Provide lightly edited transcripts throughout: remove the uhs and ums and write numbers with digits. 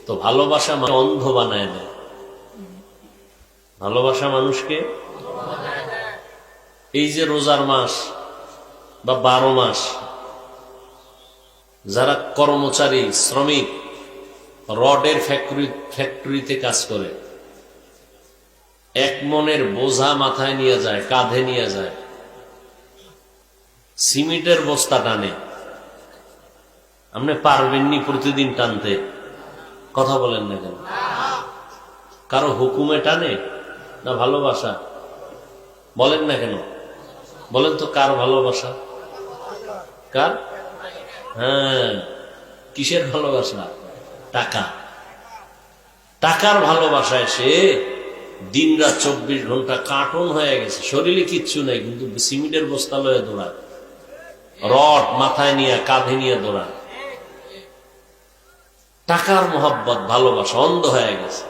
তো ভালোবাসা অন্ধ বানায় দেয়। ভালোবাসা মানুষকে এই যে রোজার মাস বা 12 মাস যারা কর্মচারী শ্রমিক রডের ফ্যাক্টরিতে কাজ করে, এক মনের বোঝা মাথায় নিয়ে যায়, কাঁধে নিয়ে যায়, সিমেন্টের বস্তা টানে। আপনি পারবেননি প্রতিদিন টানতে? কথা বলেন না কেন? কারো হুকুমে টানে না ভালোবাসা? বলেন না কেন? বলেন তো কার ভালোবাসা? কার? হ্যাঁ, কিসের ভালোবাসা? টাকা। টাকার ভালোবাসায় সে দিন রাত 24 ঘন্টা কার্টুন হয়ে গেছে, শরীরে কিচ্ছু নাই, কিন্তু সিমেন্টের বস্তা লয়ে দৌড়ায়, রড মাথায় নিয়ে কাঁধে নিয়ে দৌড়ায়। টাকার মোহাব্বত, ভালোবাসা অন্ধ হয়ে গেছে।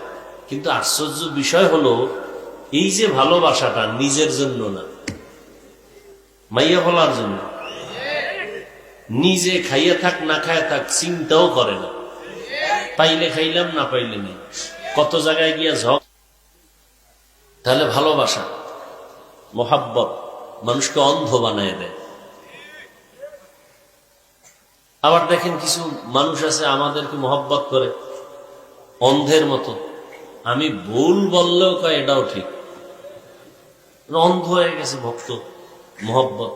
কিন্তু আশ্চর্য বিষয় হলো, এই যে ভালোবাসাটা নিজের জন্য না, মাইয়া বলার জন্য। নিজে খাইয়ে থাক না খাইয়ে থাক চিন্তাও করে না, পাইলে খাইলাম না পাইলে নেই, কত জায়গায় গিয়া ঝক। তাহলে ভালোবাসা, মোহাব্বত মানুষকে অন্ধ বানায় দেয়। আবার দেখেন কিছু মানুষ আছে আমাদেরকে মোহাব্বত করে অন্ধের মতো। আমি ভুল বললেও কয় এটাও ঠিক। অন্ধ হয়ে গেছে ভক্ত, মোহাব্বত,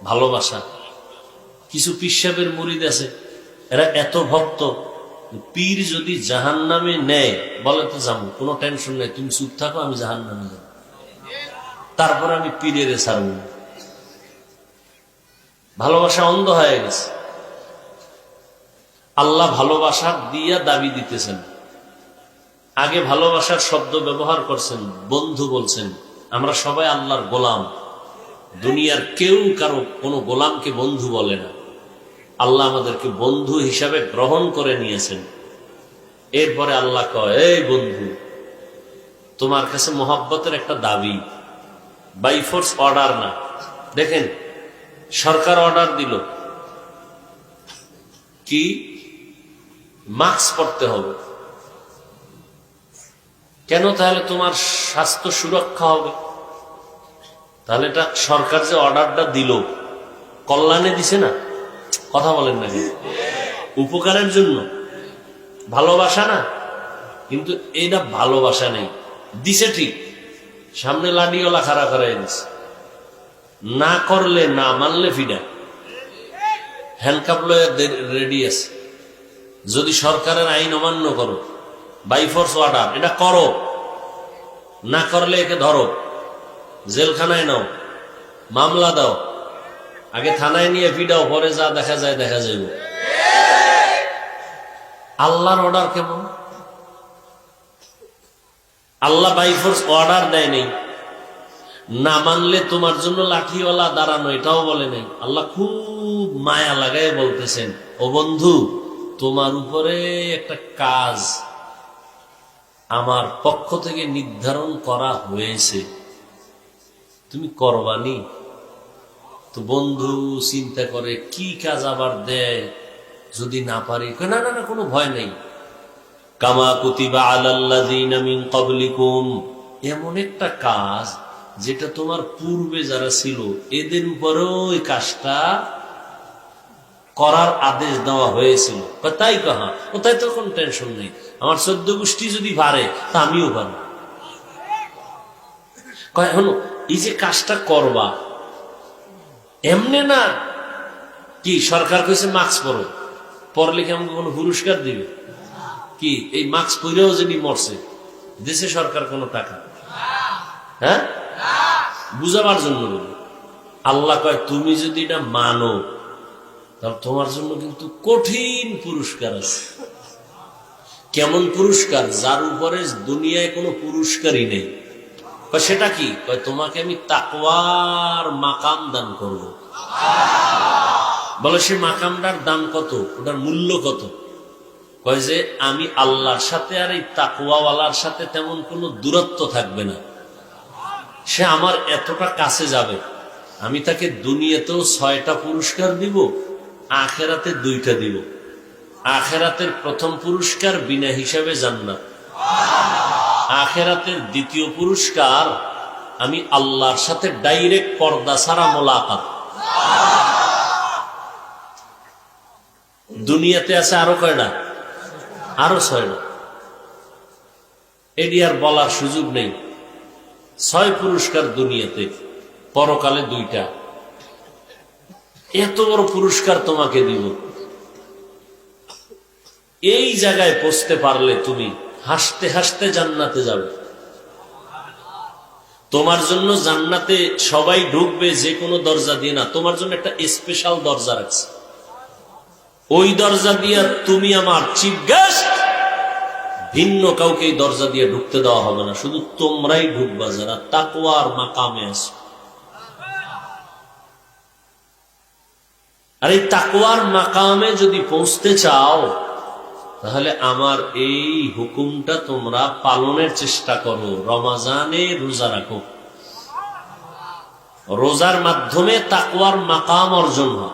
ভালোবাসা। কিছু পীর সাহেবের মুরিদ আছে, এরা এত ভক্ত, পীর যদি জাহান্নামে নেয় বলে তো যাবো, কোনো টেনশন নেই, তুমি চুপ থাকো, আমি জাহান্নামে যাব, তারপর আমি পীরের ছাড়ব। ভালোবাসা অন্ধ হয়ে গেছে। আল্লাহ ভালোবাসার দিয়া দাবি দিতেছেন। আগে ভালোবাসার শব্দ ব্যবহার করছেন, বন্ধু বলছেন। আমরা সবাই আল্লাহর গোলাম, দুনিয়ার কেউ কারো কোনো গোলামকে বন্ধু বলে না। আল্লাহ আমাদেরকে বন্ধু হিসাবে গ্রহণ করে নিয়েছেন। এরপরে আল্লাহ কয়, এই বন্ধু, তোমার কাছে মোহাব্বতের একটা দাবি, বাই ফোর্স অর্ডার না। দেখেন, সরকার অর্ডার দিল কি মাস্ক পরতে হবে। কেন? তাহলে তোমার স্বাস্থ্য সুরক্ষা হবে। তাহলে এটা সরকার যে অর্ডারটা দিল কল্যাণে দিছে না? কথা বলেন না কেন? উপকারের জন্য, ভালোবাসা না? কিন্তু এটা ভালোবাসা নেই। দিছে ঠিক, সামনে লাডিওলা খাড়া করাই দিছে, না করলে, না মানলে ফিডা, হ্যান্ডকাপ লয়ে রেডি আছে। যদি সরকারের আইন অমান্য করো, বাই ফোর্স অর্ডার, এটা করো, না করলে একে ধরো, জেলখানায় নাও, মামলা দাও, আগে থানায় নিয়ে ফিডাও, পরে যা দেখা যায় দেখা যাইব। আল্লাহর অর্ডার কেমন? আল্লাহ বাই ফোর্স অর্ডার দেয় নেই, না মানলে তোমার জন্য লাঠিওয়ালা দাঁড়ানো এটাও বলে নাই। আল্লাহ খুব মায়া লাগায় বলতেছেন, ও বন্ধু, তোমার উপরে একটা কাজ আমার পক্ষ থেকে নির্ধারণ করা হয়েছে, তুমি করবানি? তো বন্ধু চিন্তা করে কি কাজ আবার দেয়, যদি না পারি, না না না, কোনো ভয় নেই। কামা কুতিবা আলাল্লাযীনা মিন ক্বাবলিকুম, এমন একটা কাজ যেটা তোমার পূর্বে যারা ছিল এদের উপরেও এই কাজটা করার আদেশ দেওয়া হয়েছিল। তাই কাহা, ও তাই তো কোনো টেনশন নেই, আমার 14 গোষ্ঠী যদি পারে তা আমিও পারি। কয় হলো, এই যে কাজটা করবা এমনে না কি সরকার কইছে মাস্ক পরো, পরলে কি আমাকে কোনো পুরস্কার দিবে? কি এই মাস্ক পরেও যদি মরছে, দেশে সরকার কোনো টাকা? হ্যাঁ, বুঝাবার জন্য বলি। আল্লাহ কয়, তুমি যদি এটা মানো তাহলে তোমার জন্য কিন্তু কঠিন পুরস্কার আছে। কেমন পুরস্কার? যার উপরে দুনিয়ায় কোনো পুরস্কারই নেই। কয় সেটা কি? কয় তোমাকে আমি তাকওয়ার মাকাম দান করব। বলে সে মাকামটার দাম কত, ওটার মূল্য কত? কয় যে আমি আল্লাহর সাথে আর এই তাকওয়াওয়ালার সাথে তেমন কোনো দূরত্ব থাকবে না, সে আমার এতটা কাছে যাবে, আমি তাকে দুনিয়াতেও 6টা পুরস্কার দিব, আখেরাতে 2টা দিব। আখেরাতের প্রথম পুরস্কার বিনা হিসাবে জান্নাত, আখেরাতের দ্বিতীয় পুরস্কার আমি আল্লাহর সাথে ডাইরেক্ট পর্দা ছাড়া মোলাকাত। দুনিয়াতে আছে আরো কয়টা? আরো 6টা। এটি আর বলার সুযোগ নেই। 6 পুরস্কার দুনিয়াতে, পরকালে 2টা। এত বড় পুরস্কার তোমাকে দিব। এই জায়গায় পৌঁছতে পারলে তুমি হাসতে হাসতে জান্নাতে যাবে। তোমার জন্য জান্নাতে সবাই ঢুকবে যে কোনো দরজা দিয়ে না, তোমার জন্য একটা স্পেশাল দরজা রাখছে। ওই দরজা দিয়ে তুমি আমার চিফ গেস্ট, ভিন্ন কাউকে এই দরজা দিয়ে ঢুকতে দেওয়া হবে না, শুধু তোমরাই ঢুকবা যারা তাকওয়ার মাকামে আছো। আর এই তাকওয়ার মাকামে যদি পৌঁছতে চাও, তাহলে আমার এই হুকুমটা তোমরা পালনের চেষ্টা করো। রমাজানে রোজা রাখো, রোজার মাধ্যমে তাকওয়ার মাকাম অর্জন হয়।